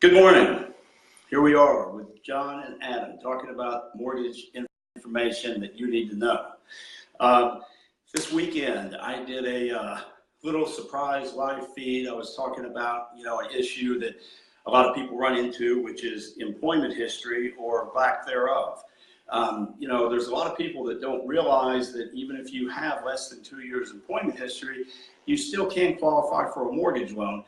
Good morning. Here we are with John and Adam talking about mortgage information that you need to know. This weekend, I did a little surprise live feed. I was talking about, an issue that a lot of people run into, which is employment history or lack thereof. There's a lot of people that don't realize that even if you have less than 2 years employment history, you still can qualify for a mortgage loan.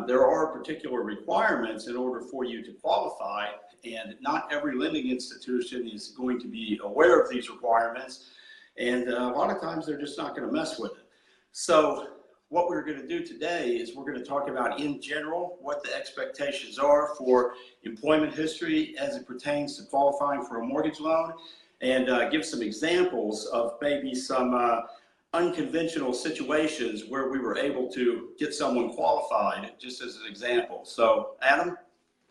There are particular requirements in order for you to qualify, and not every lending institution is going to be aware of these requirements, and a lot of times they're just not going to mess with it. So what we're going to do today is we're going to talk about, in general, what the expectations are for employment history as it pertains to qualifying for a mortgage loan, and give some examples of maybe some unconventional situations where we were able to get someone qualified, just as an example. So, Adam,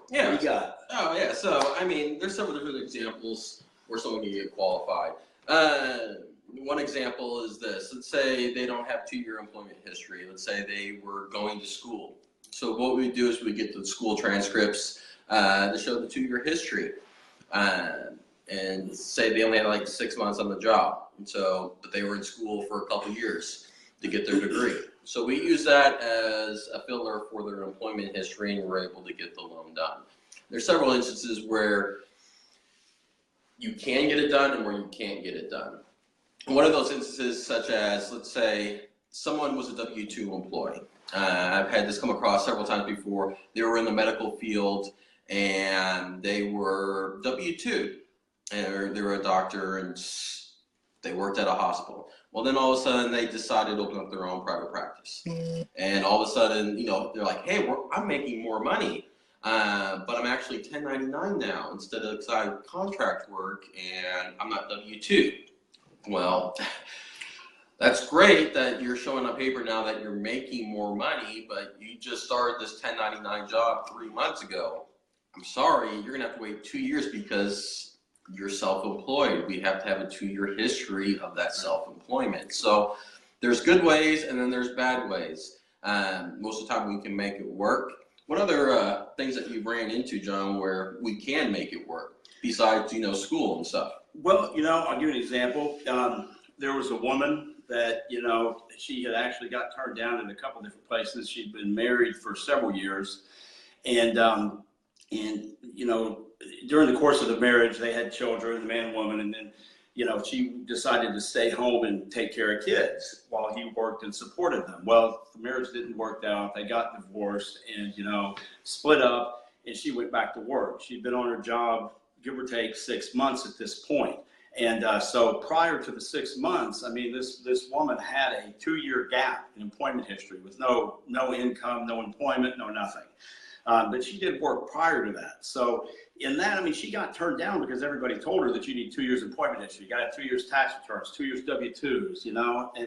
Yeah. what do you got? Oh, yeah. So, there's several different examples where someone can get qualified. One example is this. Let's say they don't have 2-year employment history. Let's say they were going to school. So what we do is we get the school transcripts to show the 2-year history. And say they only had like 6 months on the job. And so, but they were in school for a couple years to get their degree. So we use that as a filler for their employment history, and we're able to get the loan done. There's several instances where you can get it done and where you can't get it done. One of those instances, such as, let's say, someone was a W-2 employee. I've had this come across several times before. They were in the medical field and they were W-2. And they were a doctor and they worked at a hospital. Well, then all of a sudden they decided to open up their own private practice. And all of a sudden, they're like, hey, I'm making more money, but I'm actually 1099 now instead of contract work, and I'm not W-2. Well, that's great that you're showing on paper now that you're making more money, but you just started this 1099 job 3 months ago. I'm sorry, you're gonna have to wait 2 years because you're self-employed. We have to have a 2-year history of that self-employment. So there's good ways and then there's bad ways. Most of the time we can make it work. What other things that you've ran into, John, where we can make it work besides, school and stuff? Well, I'll give you an example. There was a woman that, she had actually got turned down in a couple different places. She'd been married for several years, and during the course of the marriage, they had children, the man and woman, and then, she decided to stay home and take care of kids while he worked and supported them. Well, the marriage didn't work out. They got divorced and, split up, and she went back to work. She'd been on her job, give or take, 6 months at this point. And so prior to the 6 months, this woman had a 2-year gap in employment history with no income, no employment, no nothing. But she did work prior to that. So in that, she got turned down because everybody told her that you need 2 years employment history. You got to have 2 years tax returns, 2 years W-2s,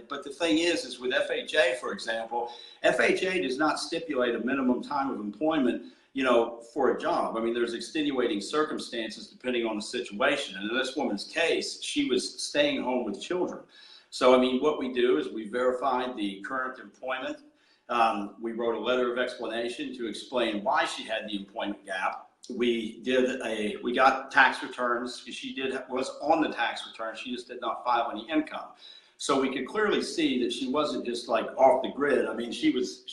But the thing is with FHA, for example, FHA does not stipulate a minimum time of employment, for a job. There's extenuating circumstances depending on the situation. And in this woman's case, she was staying home with children. So, what we do is we verified the current employment. We wrote a letter of explanation to explain why she had the employment gap. We got tax returns. She was on the tax return. She just did not file any income. So we could clearly see that she wasn't just like off the grid. She was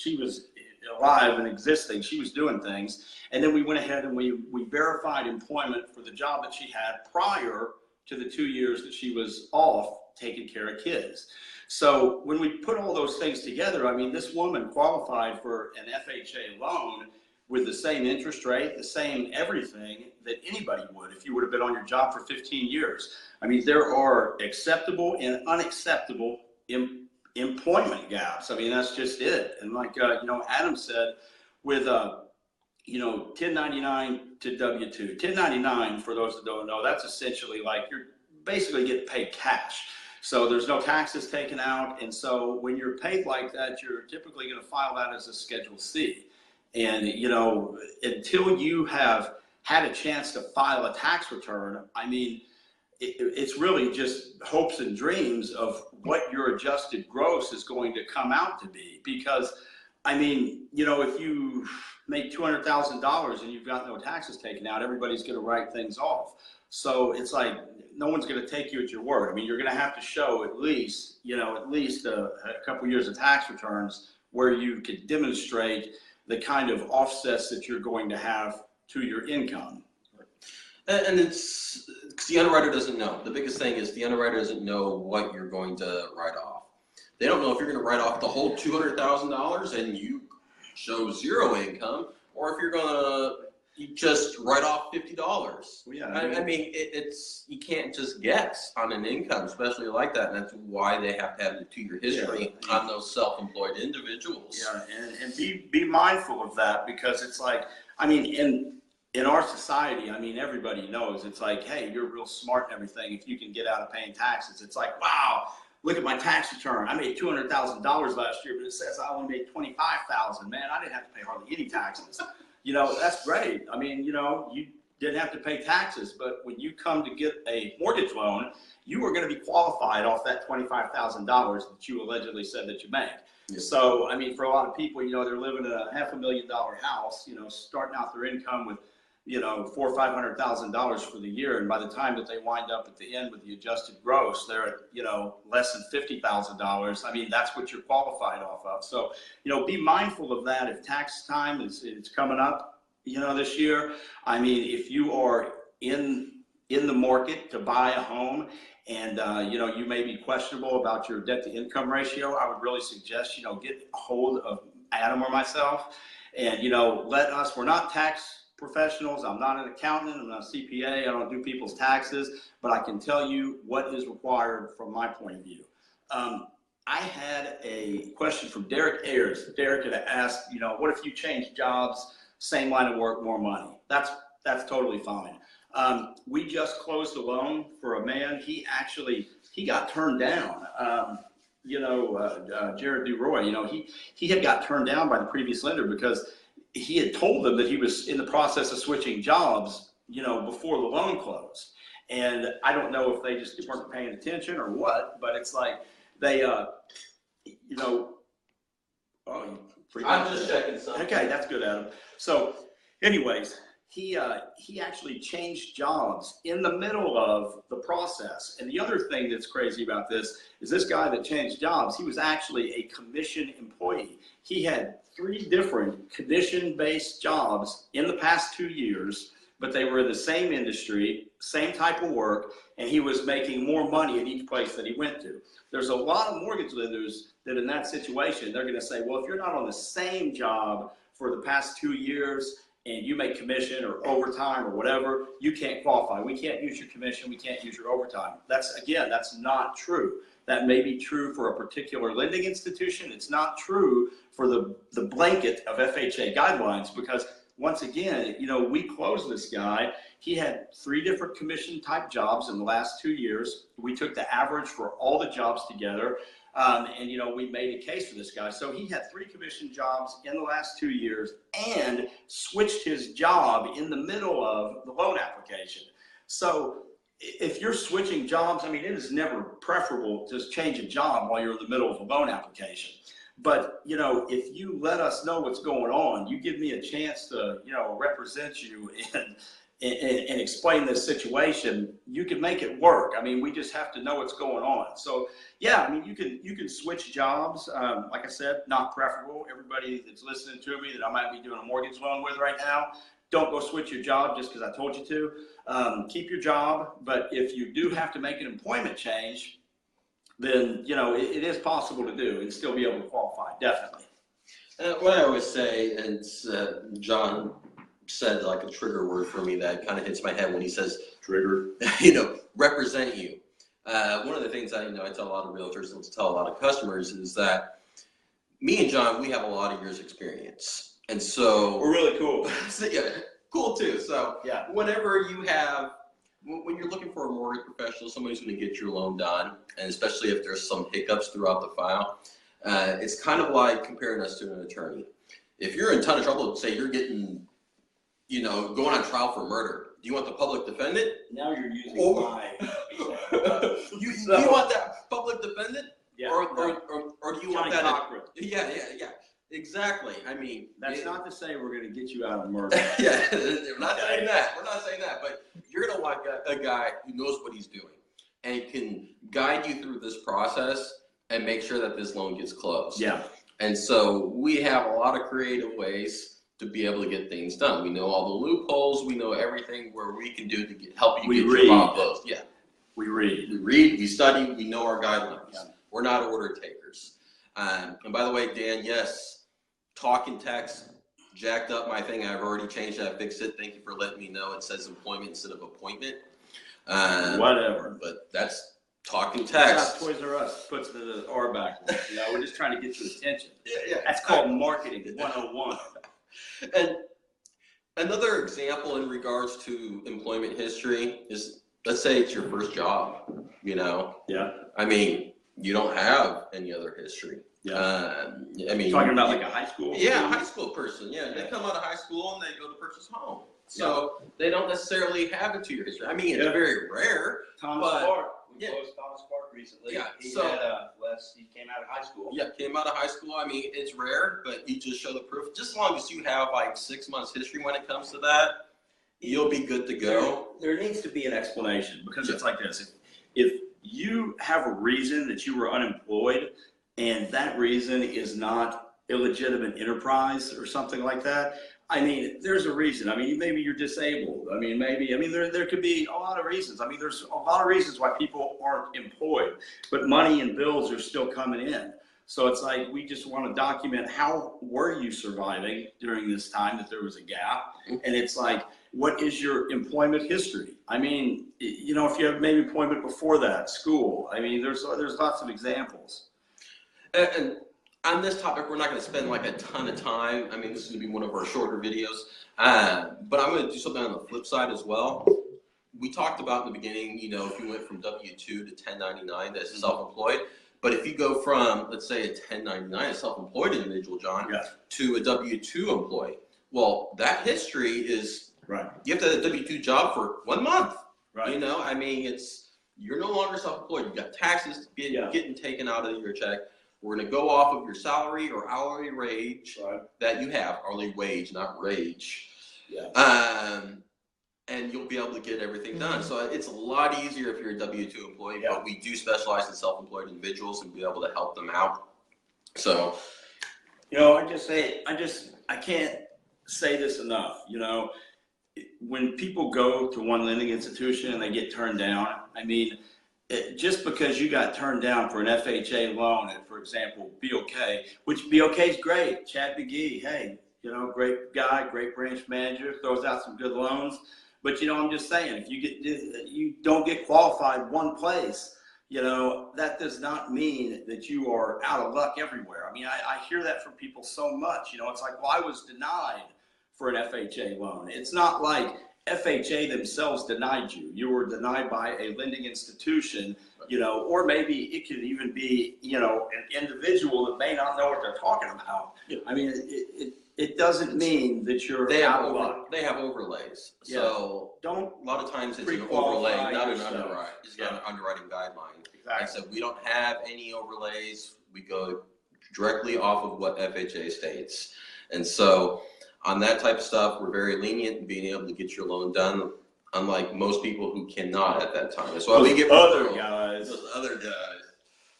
alive and existing. She was doing things. And then we went ahead and we verified employment for the job that she had prior to the 2 years that she was off taking care of kids. So when we put all those things together, this woman qualified for an FHA loan with the same interest rate, the same everything that anybody would if you would have been on your job for 15 years. There are acceptable and unacceptable employment gaps. That's just it. And like, Adam said, with 1099 to W-2. 1099, for those that don't know, that's essentially like you're basically getting paid cash. So there's no taxes taken out. And so when you're paid like that, you're typically going to file that as a Schedule C. And, until you have had a chance to file a tax return, it's really just hopes and dreams of what your adjusted gross is going to come out to be. Because I mean, you know, if you make $200,000 and you've got no taxes taken out, everybody's going to write things off. So it's like no one's going to take you at your word. I mean, you're going to have to show at least, you know, a couple years of tax returns where you could demonstrate the kind of offsets that you're going to have to your income. And it's because the underwriter doesn't know. The biggest thing is the underwriter doesn't know what you're going to write off. They don't know if you're going to write off the whole $200,000 and you show zero income, or if you're going to just write off $50. Well, yeah, I mean, it's you can't just guess on an income, especially like that, and that's why they have to have the 2-year history on those self-employed individuals. Yeah, and be mindful of that, because it's like, I mean, in our society, I mean, everybody knows it's like, hey, you're real smart and everything if you can get out of paying taxes. It's like, wow, look at my tax return. I made $200,000 last year, but it says I only made $25,000. Man, I didn't have to pay hardly any taxes. You know, that's great. I mean, you know, you didn't have to pay taxes, but when you come to get a mortgage loan, you are going to be qualified off that $25,000 that you allegedly said that you made. Yeah. So, I mean, for a lot of people, you know, they're living in a $500,000 house, you know, starting out their income with, you know, $400,000 or $500,000 for the year, and by the time that they wind up at the end with the adjusted gross, they're at, you know, less than $50,000. I mean, that's what you're qualified off of. So, you know, be mindful of that. If tax time is coming up, you know, this year, I mean, if you are in the market to buy a home, and you know, you may be questionable about your debt to income ratio, I would really suggest, you know, get a hold of Adam or myself, and, you know, we're not tax professionals. I'm not an accountant. I'm not a CPA. I don't do people's taxes, but I can tell you what is required from my point of view. I had a question from Derek Ayers. Derek had asked, you know, what if you change jobs, same line of work, more money? That's totally fine. We just closed a loan for a man. He got turned down. You know, Jared DuRoy, you know, he had got turned down by the previous lender because he had told them that he was in the process of switching jobs, you know, before the loan closed. And I don't know if they just weren't paying attention or what, but it's like they, you know, I'm just checking something. Okay, that's good, Adam. So anyways, he actually changed jobs in the middle of the process. And the other thing that's crazy about this is this guy that changed jobs, he was actually a commission employee. He had 3 different commission-based jobs in the past 2 years, but they were in the same industry, same type of work, and he was making more money at each place that he went to. There's a lot of mortgage lenders that in that situation, they're going to say, well, if you're not on the same job for the past 2 years and you make commission or overtime or whatever, you can't qualify. We can't use your commission. We can't use your overtime. That's not true. That may be true for a particular lending institution. It's not true for the blanket of FHA guidelines, because once again, you know, we closed this guy. He had 3 different commission type jobs in the last 2 years. We took the average for all the jobs together. And, you know, we made a case for this guy. So he had 3 commission jobs in the last 2 years and switched his job in the middle of the loan application. So if you're switching jobs, I mean, it is never preferable to change a job while you're in the middle of a loan application. But, you know, if you let us know what's going on, you give me a chance to, you know, represent you and explain this situation, you can make it work. I mean, we just have to know what's going on. So, yeah, I mean, you can switch jobs. Like I said, not preferable. Everybody that's listening to me that I might be doing a mortgage loan with right now, don't go switch your job just because I told you to. Keep your job, but if you do have to make an employment change, then, you know, it is possible to do and still be able to qualify, definitely. What I always say, and John said like a trigger word for me that kind of hits my head when he says trigger, you know, represent you. One of the things I tell a lot of realtors and tell a lot of customers is that me and John, we have a lot of years experience. And so we're really cool. So, yeah, cool too. So yeah, whenever you have, when you're looking for a mortgage professional, somebody's going to get your loan done, and especially if there's some hiccups throughout the file, it's kind of like comparing us to an attorney. If you're in a ton of trouble, say you're getting, you know, going on trial for murder, do you want the public defendant? Now you're using my. You want that public defendant? Yeah. Or do you want that? Cochran. Yeah. Exactly. I mean, That's not to say we're going to get you out of murder. yeah, we're not saying that. We're not saying that. But you're gonna want a guy who knows what he's doing and can guide you through this process and make sure that this loan gets closed. Yeah. And so we have a lot of creative ways to be able to get things done. We know all the loopholes. We know everything where we can do to help you get your loan closed. Yeah. We read. We read. We study. We know our guidelines. Yeah. We're not order takers. And by the way, Dan, yes, talk and text jacked up my thing. I've already changed that. Fixed it. Thank you for letting me know. It says employment instead of appointment. Whatever. But that's talk and That's text. how Toys R Us puts the R backwards. You know, we're just trying to get your attention. Yeah. That's called marketing 101. And another example in regards to employment history is, let's say it's your first job, you know? Yeah. I mean, you don't have any other history. Yeah. I mean, Talking about like a high school? yeah, a high school person. Yeah, they come out of high school and they go to purchase a home. So they don't necessarily have a 2-year history. I mean, it's very rare. Thomas But- Park. We yeah. closed Thomas Park recently. Yeah, He so- had he came out of high school. Yeah, came out of high school. I mean, it's rare, but you just show the proof. Just as long as you have like 6 months history when it comes to that, you'll be good to go. There needs to be an explanation because it's like this. If you have a reason that you were unemployed and that reason is not illegitimate enterprise or something like that, I mean, there's a reason. I mean, maybe you're disabled. I mean, there could be a lot of reasons. I mean, there's a lot of reasons why people aren't employed, but money and bills are still coming in. So it's like, we just want to document how were you surviving during this time that there was a gap. And it's like, what is your employment history? I mean, you know, if you have maybe employment before that, school, I mean, there's lots of examples. And on this topic, we're not going to spend like a ton of time. I mean, this is going to be one of our shorter videos. But I'm going to do something on the flip side as well. We talked about in the beginning, you know, if you went from W-2 to 1099, that's self-employed. But if you go from, let's say, a 1099, a self-employed individual, John, to a W-2 employee, well, that history is, right. You have to have a W-2 job for 1 month. Right. You know, I mean, you're no longer self-employed. You've got taxes getting taken out of your check. We're going to go off of your salary or hourly wage that you have, hourly wage, not rage. Yeah. And you'll be able to get everything done. So it's a lot easier if you're a W-2 employee, but we do specialize in self-employed individuals and be able to help them out. So, you know, I can't say this enough. You know, when people go to one lending institution and they get turned down, I mean, just because you got turned down for an FHA loan at, for example, BOK, which BOK is great. Chad McGee, hey, you know, great guy, great branch manager, throws out some good loans. But, you know, I'm just saying, if you don't get qualified one place, you know, that does not mean that you are out of luck everywhere. I mean, I hear that from people so much. You know, it's like, well, I was denied for an FHA loan. It's not like FHA themselves denied you. You were denied by a lending institution, you know, or maybe it could even be, you know, an individual that may not know what they're talking about. Yeah. I mean, it doesn't mean that you're out of luck. They have overlays. Yeah. So a lot of times it's an overlay, not an underwrite. It's not an underwriting guideline. Exactly. So we don't have any overlays. We go directly off of what FHA states. And so on that type of stuff, we're very lenient in being able to get your loan done, unlike most people who cannot at that time. That's why we get other guys. Those other guys.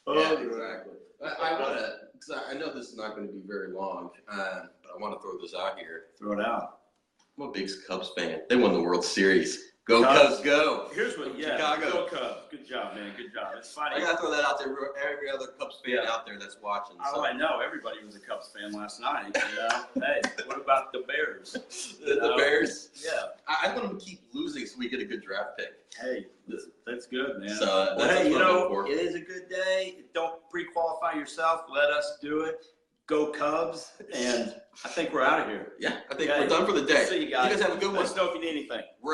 Yeah, exactly. I want to, because I know this is not going to be very long, but I want to throw this out here. Throw it out. I'm a big Cubs fan. They won the World Series. Go Cubs, go! Here's what, Chicago. Go Cubs. Good job, man. Good job. It's funny. I gotta throw that out there. Every other Cubs fan out there that's watching. Oh, I know. Everybody was a Cubs fan last night. You know? Hey, what about the Bears? The Bears? Yeah. I want them to keep losing so we get a good draft pick. Hey, that's good, man. So well, hey, you know, it is a good day. Don't pre-qualify yourself. Let us do it. Go Cubs. And I think we're out of here. Yeah, I think we're done for the day. See you guys. You guys have a good one. Let us know if you need anything. We're out.